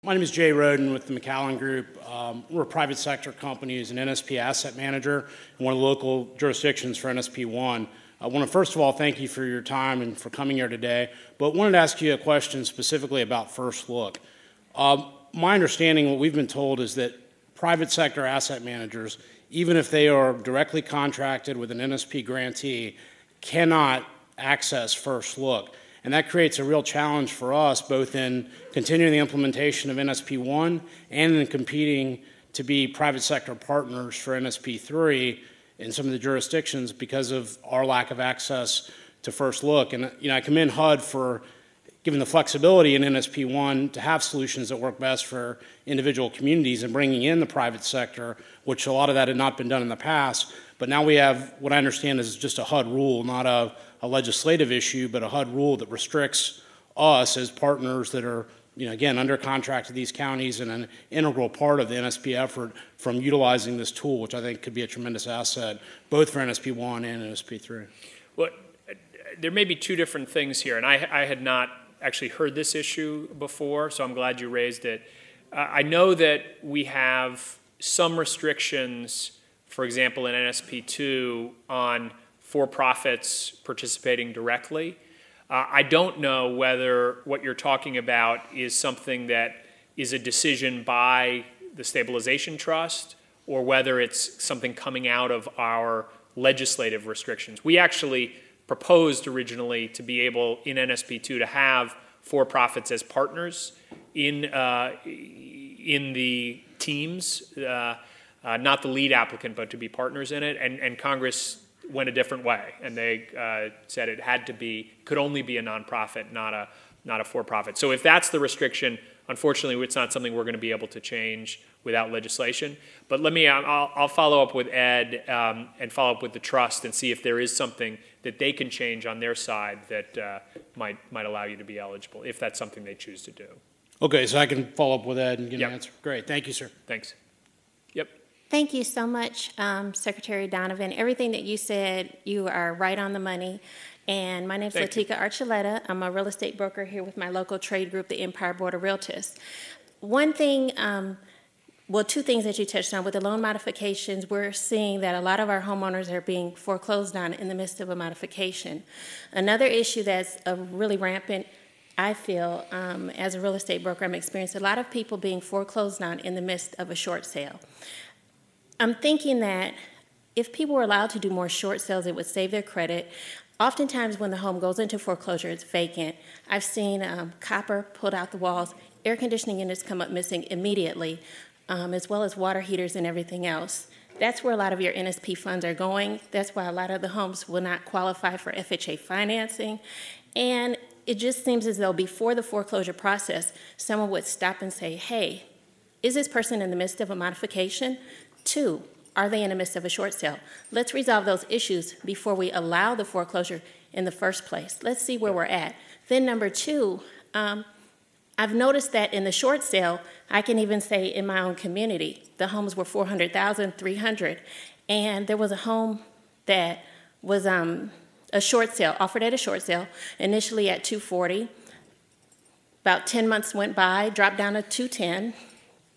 My name is Jay Roden with the McAllen Group. We're a private sector company as an NSP asset manager in one of the local jurisdictions for NSP1. I want to first of all thank you for your time and for coming here today, but wanted to ask you a question specifically about First Look. My understanding, what we've been told, is that private sector asset managers, even if they are directly contracted with an NSP grantee, cannot access First Look. And that creates a real challenge for us, both in continuing the implementation of NSP1 and in competing to be private sector partners for NSP3 in some of the jurisdictions because of our lack of access to First Look. And I commend HUD for giving the flexibility in NSP1 to have solutions that work best for individual communities and bringing in the private sector, which a lot of that had not been done in the past. But now we have what I understand is just a HUD rule, not a legislative issue, but a HUD rule that restricts us as partners that are, again, under contract to these counties and an integral part of the NSP effort from utilizing this tool, which I think could be a tremendous asset, both for NSP1 and NSP3. Well, there may be two different things here, and I had not actually heard this issue before, so I'm glad you raised it. I know that we have some restrictions, for example, in NSP2 on for-profits participating directly. I don't know whether what you're talking about is something that is a decision by the Stabilization Trust or whether it's something coming out of our legislative restrictions. We actually proposed originally to be able in NSP2 to have for-profits as partners in the teams, not the lead applicant, but to be partners in it, and Congress went a different way, and they said it had to be, could only be a nonprofit, not a for-profit. So if that's the restriction, unfortunately, it's not something we're going to be able to change without legislation. But I'll follow up with Ed and follow up with the trust and see if there is something that they can change on their side that might allow you to be eligible, if that's something they choose to do. Okay, so I can follow up with Ed and get an answer. Great, thank you, sir. Thanks. Yep. Thank you so much, Secretary Donovan. Everything that you said, you are right on the money. And my name is Latika Archuleta. I'm a real estate broker here with my local trade group, the Empire Board of Realtors. One thing, well, two things that you touched on. With the loan modifications, we're seeing that a lot of our homeowners are being foreclosed on in the midst of a modification. Another issue that's really rampant, I feel, as a real estate broker, I'm experiencing a lot of people being foreclosed on in the midst of a short sale. I'm thinking that if people were allowed to do more short sales, it would save their credit. Oftentimes when the home goes into foreclosure, it's vacant. I've seen copper pulled out the walls, air conditioning units come up missing immediately, as well as water heaters and everything else. That's where a lot of your NSP funds are going. That's why a lot of the homes will not qualify for FHA financing. And it just seems as though before the foreclosure process, someone would stop and say, hey, is this person in the midst of a modification? Two, are they in the midst of a short sale? Let's resolve those issues before we allow the foreclosure in the first place. Let's see where we're at. Then number two, I've noticed that in the short sale, I can even say in my own community, the homes were $400,000, $300,000, and there was a home that was a short sale, offered at a short sale, initially at $240,000. About 10 months went by, dropped down to $210,000.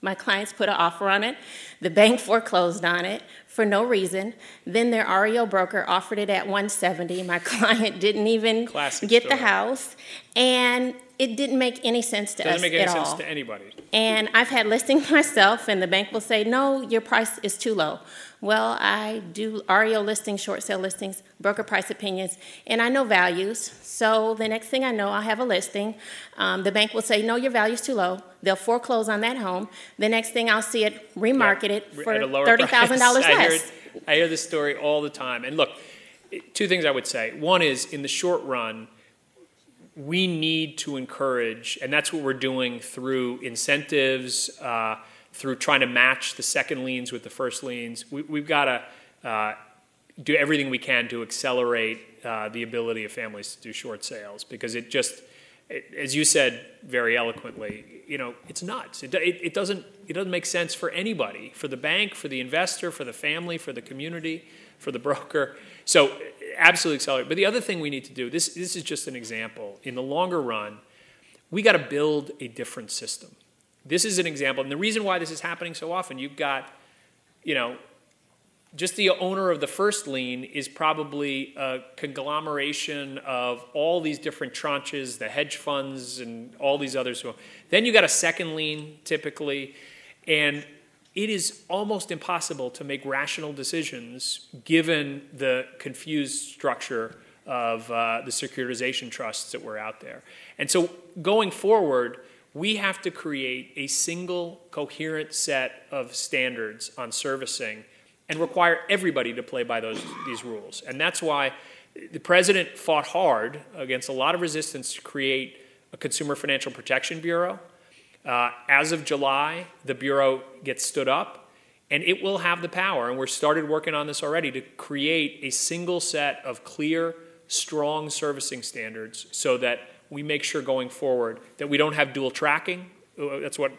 My clients put an offer on it. The bank foreclosed on it for no reason. Then their REO broker offered it at $170,000. My client didn't even get the house. And it didn't make any sense to us at all. Doesn't make any sense to anybody. And I've had listings myself, and the bank will say, no, your price is too low. Well, I do REO listings, short sale listings, broker price opinions, and I know values. So the next thing I know, I'll have a listing. The bank will say, no, your value's too low. They'll foreclose on that home. The next thing I'll see it remarketed for $30,000 less. I hear this story all the time. And look, two things I would say. One is, in the short run, we need to encourage, and that's what we're doing through incentives, through trying to match the second liens with the first liens. We've got to do everything we can to accelerate the ability of families to do short sales, because it just, as you said very eloquently, it's nuts. It doesn't make sense for anybody, for the bank, for the investor, for the family, for the community, for the broker. So absolutely accelerate. But the other thing we need to do, this is just an example, in the longer run, we got to build a different system. this is an example. And the reason why this is happening so often, you've got, just the owner of the first lien is probably a conglomeration of all these different tranches, the hedge funds and all these others. Then you got a second lien typically, and it is almost impossible to make rational decisions given the confused structure of the securitization trusts that were out there. And so going forward, we have to create a single coherent set of standards on servicing and require everybody to play by these rules. And that's why the president fought hard against a lot of resistance to create a Consumer Financial Protection Bureau. As of July, the Bureau gets stood up, and it will have the power, and we're started working on this already, to create a single set of clear, strong servicing standards so that we make sure going forward that we don't have dual tracking. That's what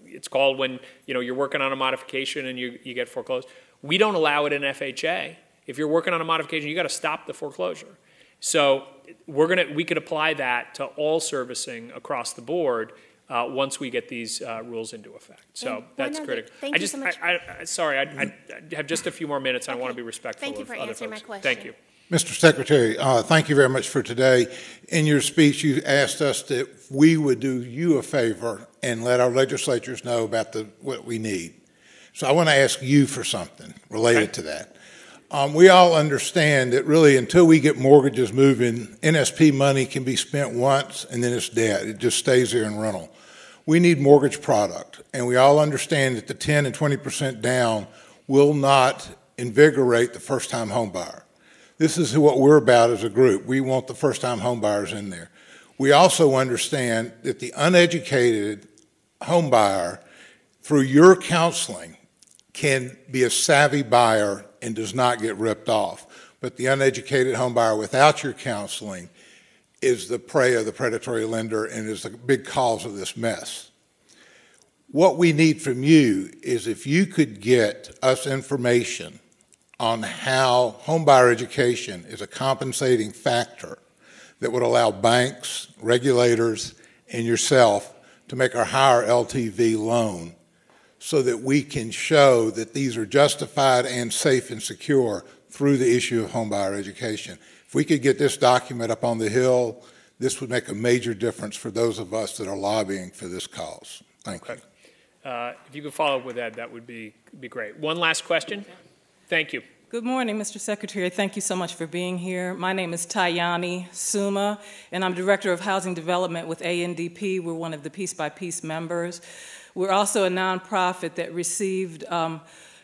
it's called when you're working on a modification and you get foreclosed. We don't allow it in FHA. If you're working on a modification, you got to stop the foreclosure. So we could apply that to all servicing across the board once we get these rules into effect. So that's critical. Thank you so much. Sorry, I have just a few more minutes. Okay. I want to be respectful of other folks. Thank you for answering my question. Thank you. Mr. Secretary, thank you very much for today. In your speech, you asked us that we would do you a favor and let our legislatures know about what we need. So I want to ask you for something related to that. We all understand that really until we get mortgages moving, NSP money can be spent once and then it's dead. It just stays there in rental. We need mortgage product, and we all understand that the 10 and 20% down will not invigorate the first-time home buyer. This is what we're about as a group. We want the first-time home buyers in there. We also understand that the uneducated home buyer, through your counseling, can be a savvy buyer and does not get ripped off. But the uneducated home buyer without your counseling is the prey of the predatory lender and is the big cause of this mess. What we need from you is if you could get us information on how home buyer education is a compensating factor that would allow banks, regulators, and yourself to make our higher LTV loan so that we can show that these are justified and safe and secure through the issue of home buyer education. If we could get this document up on the Hill, this would make a major difference for those of us that are lobbying for this cause. Thank you. If you could follow up with that would be great. One last question. Thank you. Good morning, Mr. Secretary. Thank you so much for being here. My name is Tayani Suma, and I'm Director of Housing Development with ANDP. We're one of the Piece by Piece members. We're also a nonprofit that received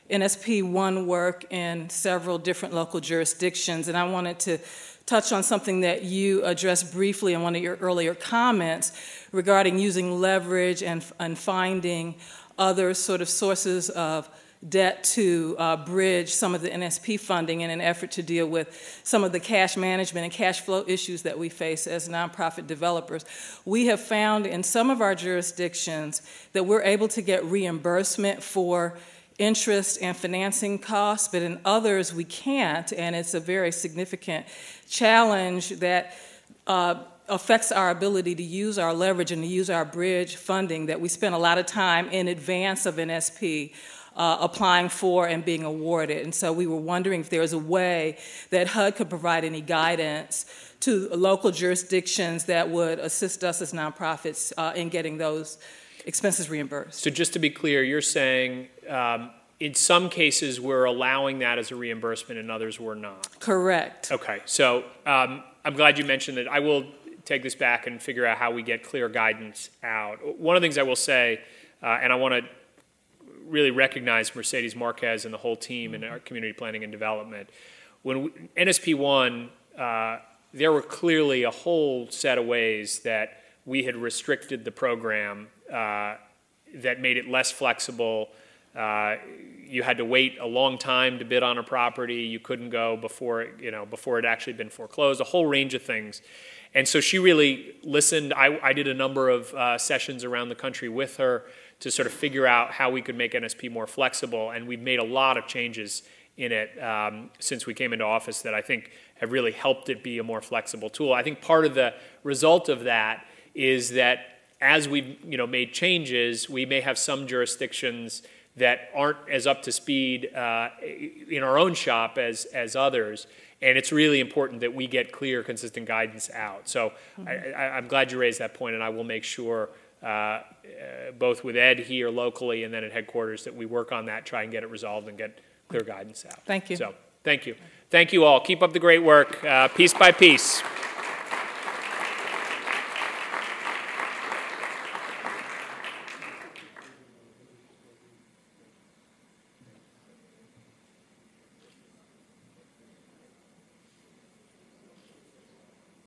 NSP 1 work in several different local jurisdictions, and I wanted to touch on something that you addressed briefly in one of your earlier comments regarding using leverage and finding other sort of sources of debt to bridge some of the NSP funding in an effort to deal with some of the cash management and cash flow issues that we face as nonprofit developers. We have found in some of our jurisdictions that we're able to get reimbursement for interest and financing costs, but in others we can't, and it's a very significant challenge that affects our ability to use our leverage and to use our bridge funding that we spend a lot of time in advance of NSP applying for and being awarded. And so we were wondering if there was a way that HUD could provide any guidance to local jurisdictions that would assist us as nonprofits in getting those expenses reimbursed. So just to be clear, you're saying in some cases we're allowing that as a reimbursement and others we're not? Correct. Okay, so I'm glad you mentioned that. I will take this back and figure out how we get clear guidance out. One of the things I will say, and I want to really recognize Mercedes Marquez and the whole team in our community planning and development. When NSP 1, there were clearly a whole set of ways that we had restricted the program that made it less flexible. You had to wait a long time to bid on a property. You couldn't go before it actually been foreclosed. A whole range of things. And so she really listened. I did a number of sessions around the country with her to sort of figure out how we could make NSP more flexible, and we've made a lot of changes in it since we came into office that I think have really helped it be a more flexible tool. I think part of the result of that is that as we've made changes, we may have some jurisdictions that aren't as up to speed in our own shop as others. And it's really important that we get clear, consistent guidance out. So I'm glad you raised that point, and I will make sure, both with Ed here locally and then at headquarters, that we work on that, try and get it resolved and get clear guidance out. Thank you. So thank you. Thank you all. Keep up the great work, piece by piece.